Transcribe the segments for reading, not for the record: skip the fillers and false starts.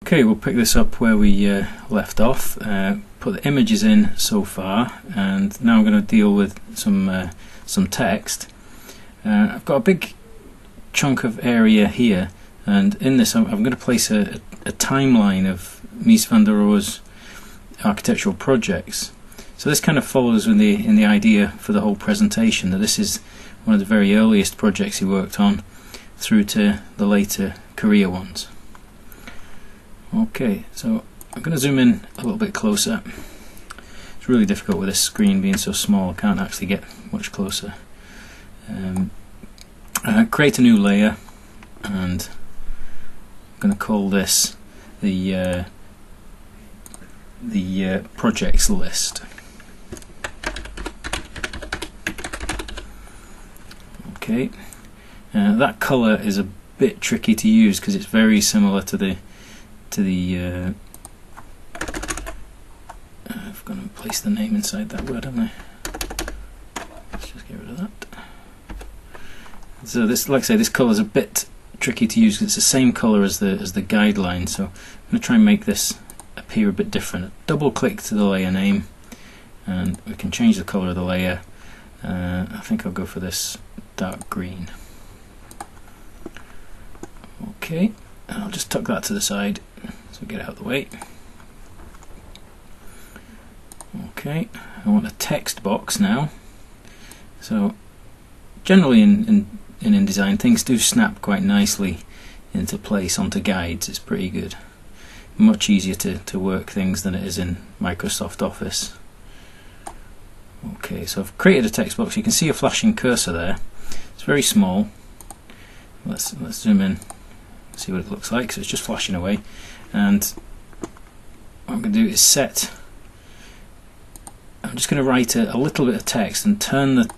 Okay, we'll pick this up where we left off. Put the images in so far, and now I'm going to deal with some text. I've got a big chunk of area here, and in this I'm going to place a timeline of Mies van der Rohe's architectural projects. So this kind of follows in the idea for the whole presentation, that this is one of the very earliest projects he worked on through to the later career ones. Okay, so I'm going to zoom in a little bit closer. It's really difficult with this screen being so small, I can't actually get much closer. Create a new layer, and I'm going to call this the projects list. Okay, that colour is a bit tricky to use because it's very similar to the I've got to place the name inside that word, haven't I? Let's just get rid of that. So this, like I say, this colour is a bit tricky to use because it's the same colour as the guideline. So I'm going to try and make this appear a bit different. Double click to the layer name, and we can change the colour of the layer. I think I'll go for this dark green. Okay, and I'll just tuck that to the side so get it out of the way. Okay, I want a text box now. So generally in InDesign things do snap quite nicely into place onto guides. It's pretty good. Much easier to work things than it is in Microsoft Office. Okay, so I've created a text box. You can see a flashing cursor there. It's very small. Let's zoom in, see what it looks like. So it's just flashing away, and what I'm going to do is I'm just going to write a little bit of text and turn the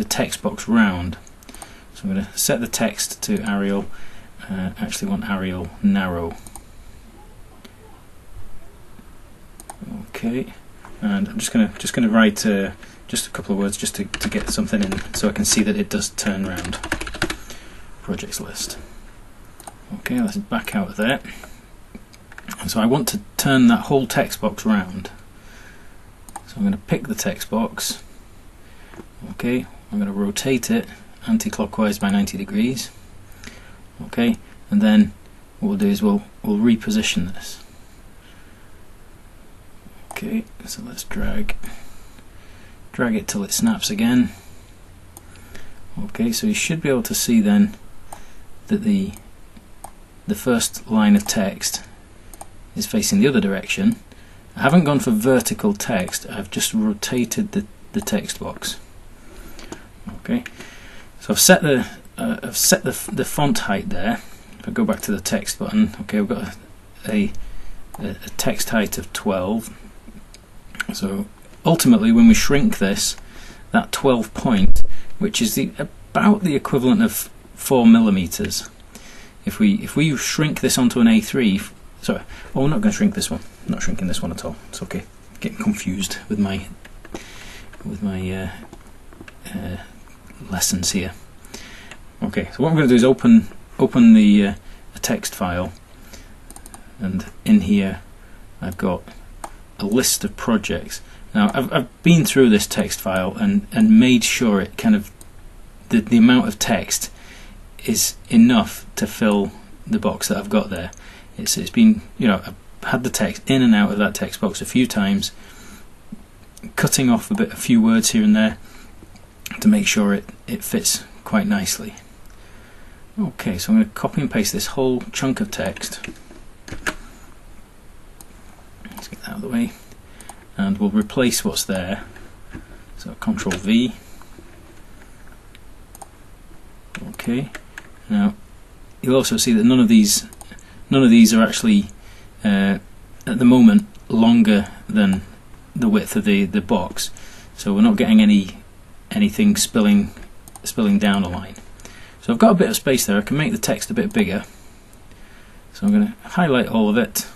text box round. So I'm going to set the text to Arial. Actually want Arial narrow. Okay, and I'm just going to write just a couple of words just to get something in, so I can see that it does turn round. Projects list. Okay, let's back out of there. So I want to turn that whole text box round. So I'm going to pick the text box. Okay, I'm going to rotate it anti-clockwise by 90 degrees. Okay, and then what we'll do is we'll reposition this. Okay, so let's drag it till it snaps again. Okay, so you should be able to see then that the first line of text is facing the other direction. I haven't gone for vertical text, I've just rotated the text box. Okay, so I've set the font height there. If I go back to the text button, okay, we've got a text height of 12. So ultimately, when we shrink this, that 12 point, which is about the equivalent of 4 millimeters. If we shrink this onto an A3, sorry, oh, we're not going to shrink this one. I'm not shrinking this one at all. It's okay. Getting confused with my lessons here. Okay, so what I'm going to do is open the text file, and in here I've got a list of projects. Now I've been through this text file and made sure it kind of the amount of text is enough to fill the box that I've got there. It's been, you know, I've had the text in and out of that text box a few times, cutting off a few words here and there to make sure it fits quite nicely. Okay, so I'm going to copy and paste this whole chunk of text. Let's get that out of the way, and we'll replace what's there. So Control V. Okay, now you'll also see that none of these are actually at the moment longer than the width of the box, so we're not getting anything spilling down a line. So I've got a bit of space there. I can make the text a bit bigger, so I'm going to highlight all of it,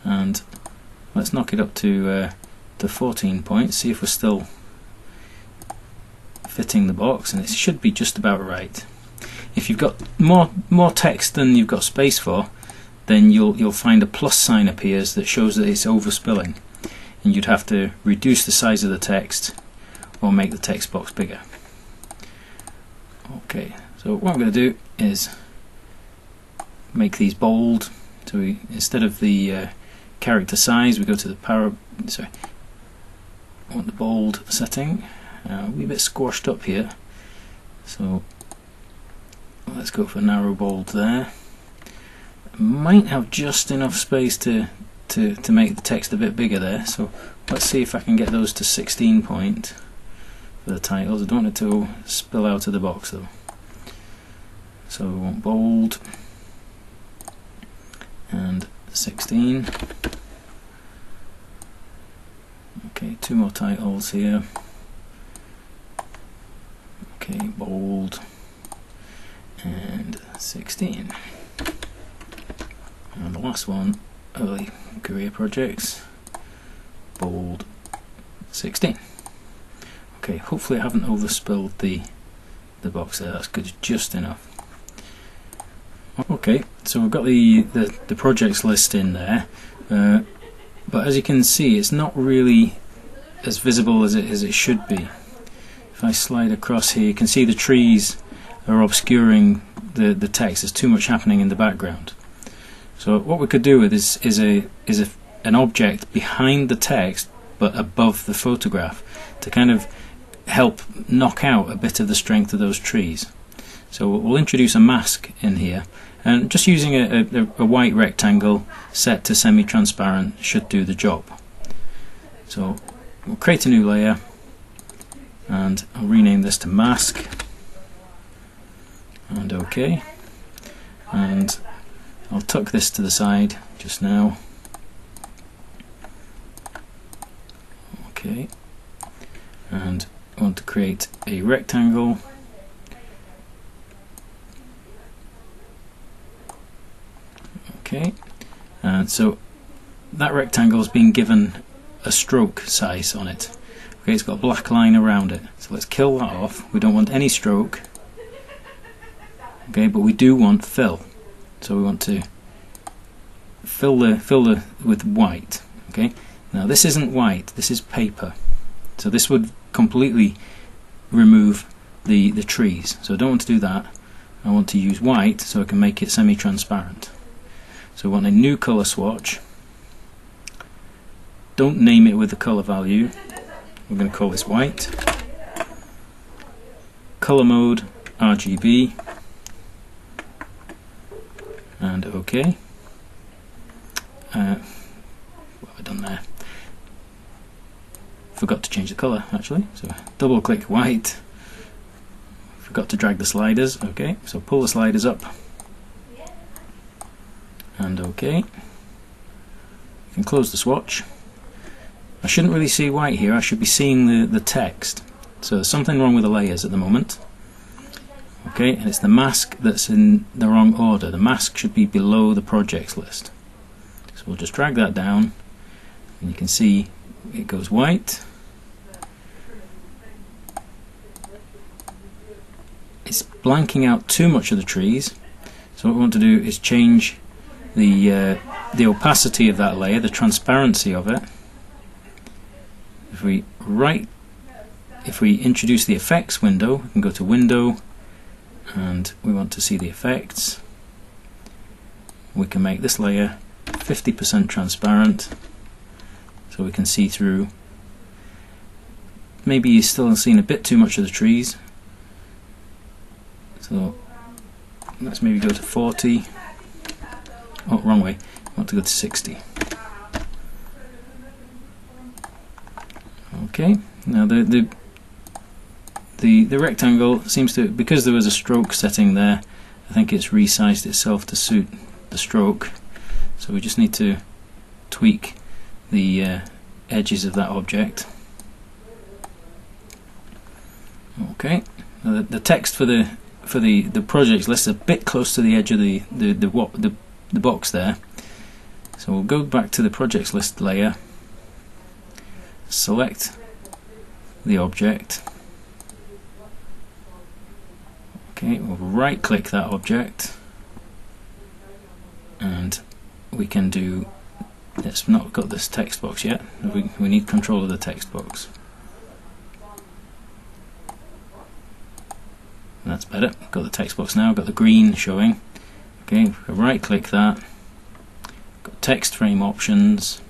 and let's knock it up to 14 points, see if we're still fitting the box, and it should be just about right. If you've got more text than you've got space for, then you'll find a plus sign appears that shows that it's overspilling, and you'd have to reduce the size of the text or make the text box bigger. Okay, so what I'm going to do is make these bold. So instead of the character size, we go to the I want the bold setting. A wee bit squashed up here, so let's go for narrow bold there. Might have just enough space to make the text a bit bigger there, so let's see if I can get those to 16 point for the titles. I don't want it to spill out of the box though. So we want bold and 16. Okay, 2 more titles here. Okay, bold and 16. And the last one, early career projects, bold 16. Okay, hopefully I haven't overspilled the box there. That's good, just enough. Okay, so we've got the projects list in there, but as you can see, it's not really as visible as it should be. If I slide across here, you can see the trees are obscuring the text. There's too much happening in the background. So what we could do with is an object behind the text but above the photograph to kind of help knock out a bit of the strength of those trees. So we'll introduce a mask in here, and just using a white rectangle set to semi-transparent should do the job. So we'll create a new layer, and I'll rename this to mask, and OK, and I'll tuck this to the side just now. Okay, and I want to create a rectangle. Okay, and so that rectangle has been given a stroke size on it. Okay, it's got a black line around it, so let's kill that off. We don't want any stroke. Okay, but we do want fill, so we want to fill with white. Okay, now this isn't white, this is paper, so this would completely remove the trees. So I don't want to do that. I want to use white so I can make it semi-transparent. So we want a new color swatch. Don't name it with the color value. We're going to call this white. Color mode RGB, and OK. What have I done there? Forgot to change the color actually, so double click white. Forgot to drag the sliders. Okay, so pull the sliders up, and OK. You can close the swatch. I shouldn't really see white here, I should be seeing the text. So there's something wrong with the layers at the moment. Okay, and it's the mask that's in the wrong order. The mask should be below the projects list. So we'll just drag that down, and you can see it goes white. It's blanking out too much of the trees, so what we want to do is change the opacity of that layer, the transparency of it. If we introduce the effects window, we can go to Window, and we want to see the effects. We can make this layer 50% transparent, so we can see through. Maybe you're still seeing a bit too much of the trees, so let's maybe go to 40. Oh, wrong way. I want to go to 60. Okay, now the rectangle seems to, because there was a stroke setting there, I think it's resized itself to suit the stroke, so we just need to tweak the edges of that object. Okay, now the text for the projects list is a bit close to the edge of the box there, so we'll go back to the projects list layer, select the object. Okay, we'll right click that object and we can do, it's not got this text box yet, we need control of the text box. That's better, got the text box now, got the green showing. Okay, right click that, got text frame options,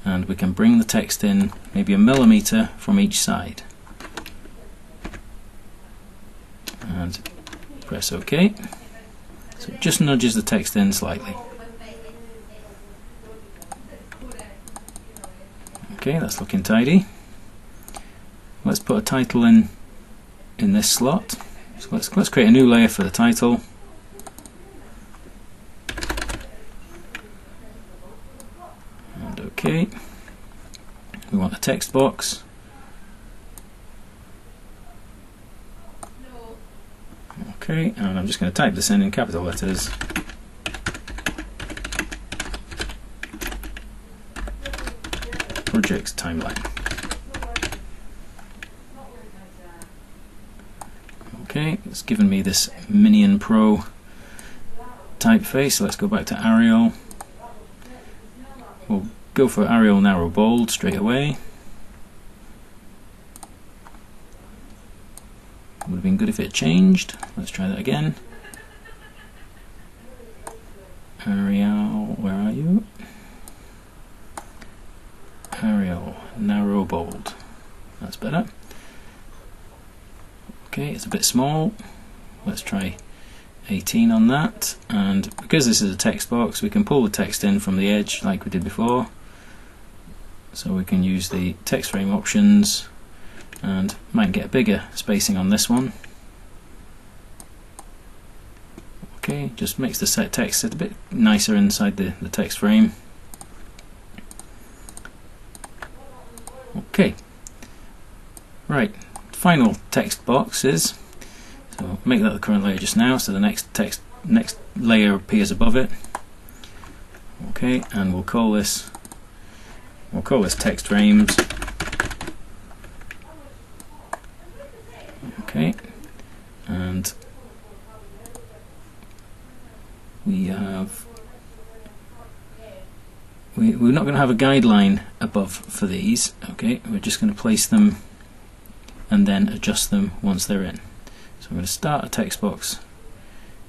and we can bring the text in maybe 1 millimeter from each side. And press OK. So it just nudges the text in slightly. Okay, that's looking tidy. Let's put a title in this slot. So let's create a new layer for the title. And OK. We want a text box. Okay, and I'm just going to type this in capital letters. Projects timeline. Okay, it's given me this Minion Pro typeface. So let's go back to Arial. We'll go for Arial Narrow Bold straight away. Would have been good if it changed. Let's try that again. Arial, where are you? Arial Narrow Bold. That's better. Okay, it's a bit small. Let's try 18 on that. And because this is a text box, we can pull the text in from the edge like we did before. So we can use the text frame options, and might get a bigger spacing on this one. Okay, just makes the set text sit a bit nicer inside the text frame. Okay, right, final text boxes. So make that the current layer just now, so the next layer appears above it. Okay, and we'll call this text frames. Okay, and we're not going to have a guideline above for these. Okay, we're just going to place them and then adjust them once they're in. So I'm going to start a text box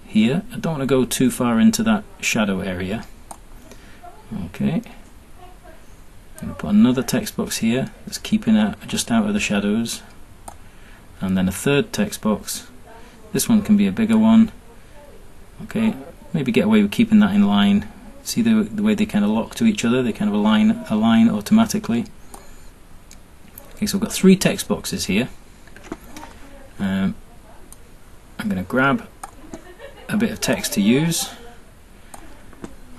here. I don't want to go too far into that shadow area. Okay, I'm going to put another text box here that's keeping it just out of the shadows, and then a third text box. This one can be a bigger one. Okay, maybe get away with keeping that in line. See the way they kind of lock to each other, they kind of align automatically. Okay, so I've got 3 text boxes here. I'm going to grab a bit of text to use.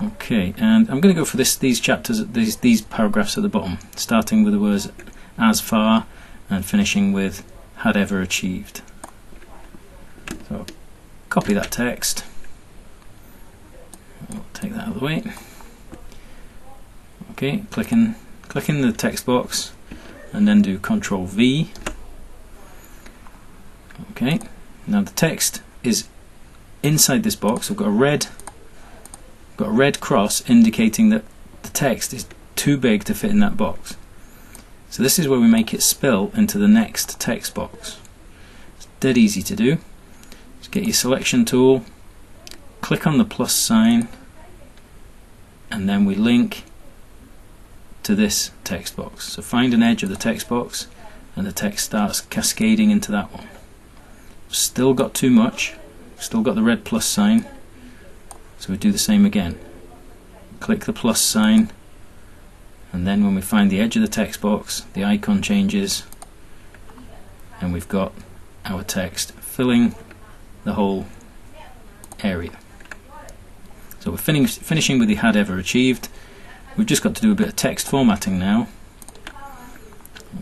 Okay, and I'm going to go for these chapters, these paragraphs at the bottom, starting with the words "as far" and finishing with "had ever achieved." So copy that text. I'll take that out of the way. Okay, click in the text box and then do Ctrl V. Okay, now the text is inside this box. I've got a red cross indicating that the text is too big to fit in that box. So this is where we make it spill into the next text box. It's dead easy to do. Just get your selection tool, click on the plus sign, and then we link to this text box. So find an edge of the text box and the text starts cascading into that one. Still got too much, still got the red plus sign, so we do the same again. Click the plus sign, and then when we find the edge of the text box, the icon changes and we've got our text filling the whole area. So we're finishing with the "had ever achieved." We've just got to do a bit of text formatting now.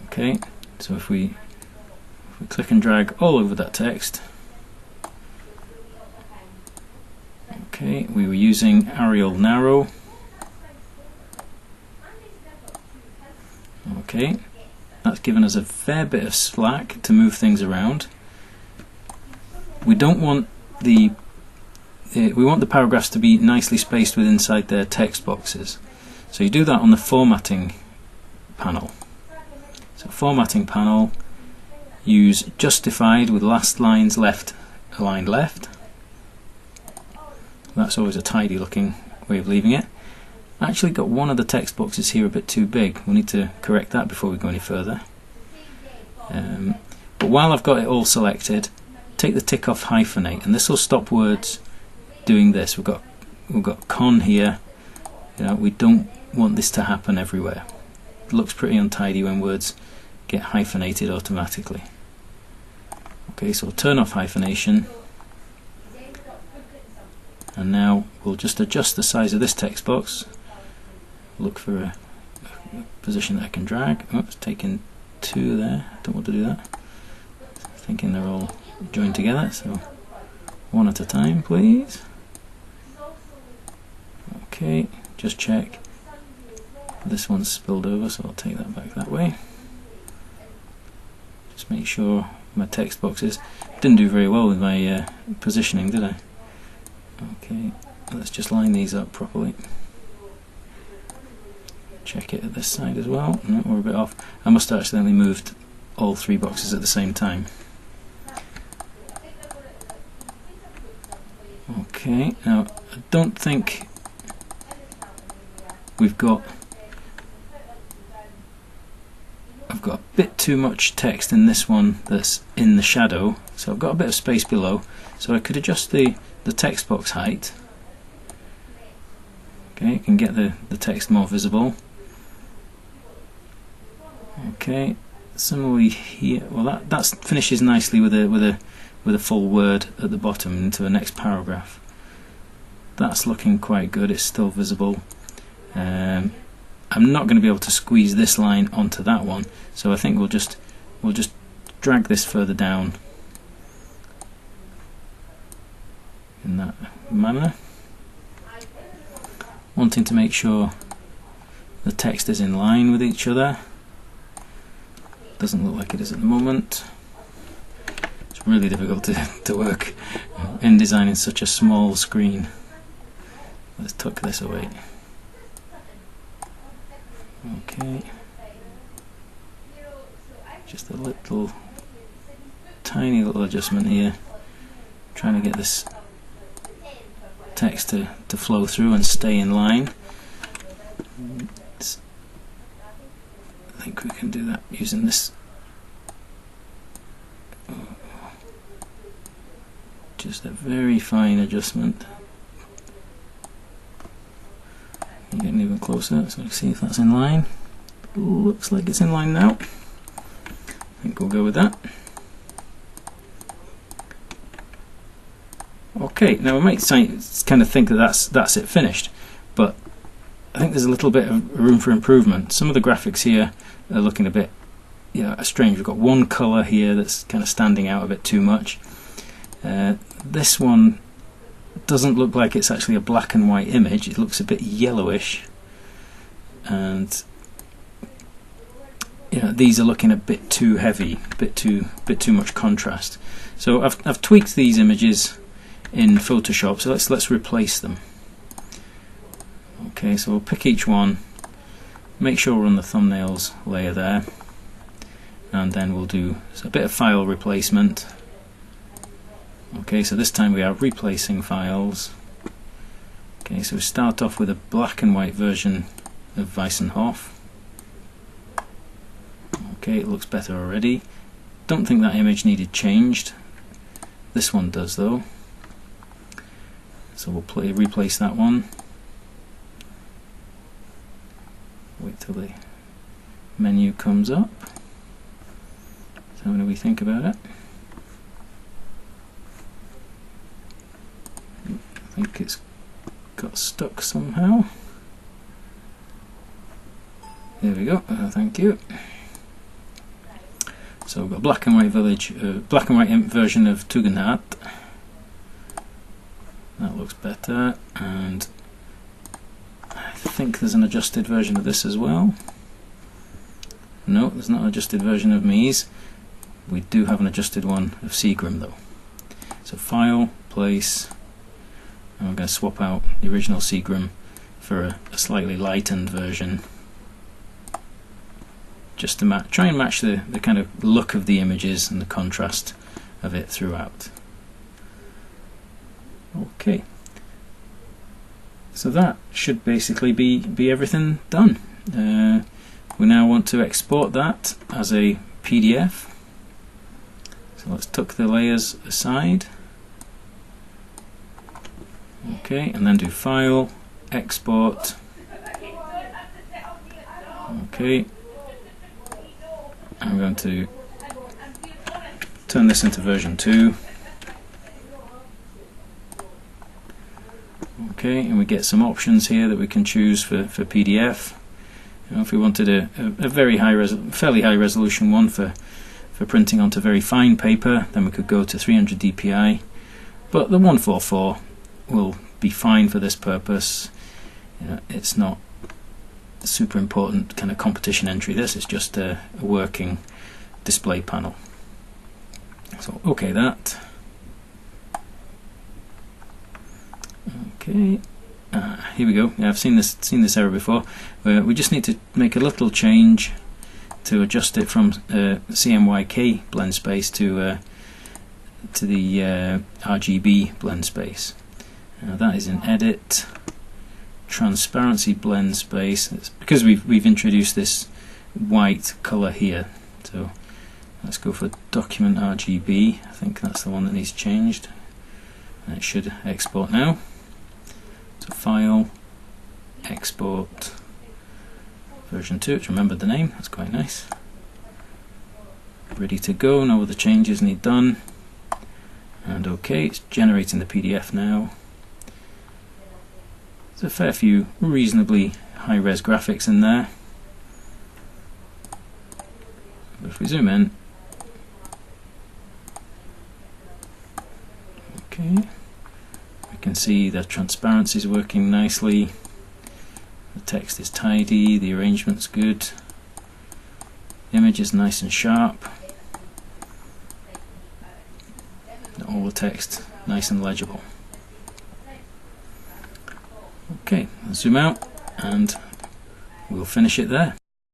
Okay, so if we click and drag all over that text. Okay, we were using Arial Narrow. Okay, that's given us a fair bit of slack to move things around. We don't want the we want the paragraphs to be nicely spaced with inside their text boxes. So you do that on the formatting panel. So formatting panel, use justified with last lines left aligned left. That's always a tidy looking way of leaving it. I actually got one of the text boxes here a bit too big. We need to correct that before we go any further. But while I've got it all selected, take the tick off hyphenate, and this will stop words doing this. We've got con here. You know, we don't want this to happen everywhere. It looks pretty untidy when words get hyphenated automatically. Okay, so we'll turn off hyphenation, and now we'll just adjust the size of this text box. Look for a position that I can drag. Oh, it's taken 2 there. I don't want to do that. Thinking they're all joined together, so one at a time, please. Okay, just check. This one's spilled over, so I'll take that back that way. Just make sure my text boxes. Didn't do very well with my positioning, did I? Okay, let's just line these up properly. Check it at this side as well. No, we're a bit off. I must have accidentally moved all 3 boxes at the same time. Okay, now I don't think I've got a bit too much text in this one that's in the shadow, so I've got a bit of space below, so I could adjust the text box height. Okay, you can get the text more visible. Okay, similarly here, well that finishes nicely with a full word at the bottom into the next paragraph. That's looking quite good. It's still visible. I'm not going to be able to squeeze this line onto that one, so I think we'll just drag this further down in that manner, wanting to make sure the text is in line with each other. Doesn't look like it is at the moment. It's really difficult to work InDesign in such a small screen. Let's tuck this away. Okay, just a little tiny little adjustment here, trying to get this text to flow through and stay in line. I think we can do that using this. Just a very fine adjustment. Getting even closer, so let's see if that's in line. Looks like it's in line now. I think we'll go with that. Okay, now we might kind of think that that's it finished, but I think there's a little bit of room for improvement. Some of the graphics here are looking a bit, strange. We've got one colour here that's kind of standing out a bit too much. This one doesn't look like it's actually a black and white image. It looks a bit yellowish, and these are looking a bit too heavy, a bit too much contrast. So I've tweaked these images in Photoshop. So let's replace them. Okay, so we'll pick each one, make sure we're on the thumbnails layer there, and then we'll do a bit of file replacement. Okay, so this time we are replacing files. Okay, so we start off with a black and white version of Weissenhof. Okay, it looks better already. Don't think that image needed changed. This one does though. So we'll replace that one. Wait till the menu comes up. So what do we think about it? I think it's got stuck somehow. There we go. Thank you. So we've got black and white black and white version of Tugendhat. That looks better, and I think there's an adjusted version of this as well. No, there's not an adjusted version of Mies. We do have an adjusted one of Seagram though. So file, place, and we're going to swap out the original Seagram for a slightly lightened version, just to try and match the kind of look of the images and the contrast of it throughout. Okay, so that should basically be everything done. We now want to export that as a PDF. So let's tuck the layers aside. Okay, and then do File, Export. Okay, I'm going to turn this into version 2. Okay, and we get some options here that we can choose for PDF. You know, if we wanted a very fairly high resolution one for printing onto very fine paper, then we could go to 300 dpi. But the 144 will be fine for this purpose. You know, it's not a super important kind of competition entry. This is just a working display panel. So okay, that. Okay, here we go. Yeah, I've seen this error before. We just need to make a little change to adjust it from CMYK blend space to the RGB blend space. That is in Edit, Transparency blend space. It's because we've introduced this white color here. So let's go for Document RGB. I think that's the one that needs changed. And it should export now. So File, Export, version 2. It's remembered the name. That's quite nice. Ready to go. No other changes need done. And okay, it's generating the PDF now. There's a fair few reasonably high-res graphics in there. But if we zoom in, okay, we can see the transparency is working nicely. The text is tidy, the arrangement's good, the image is nice and sharp, all the text nice and legible. Okay, I'll zoom out and we'll finish it there.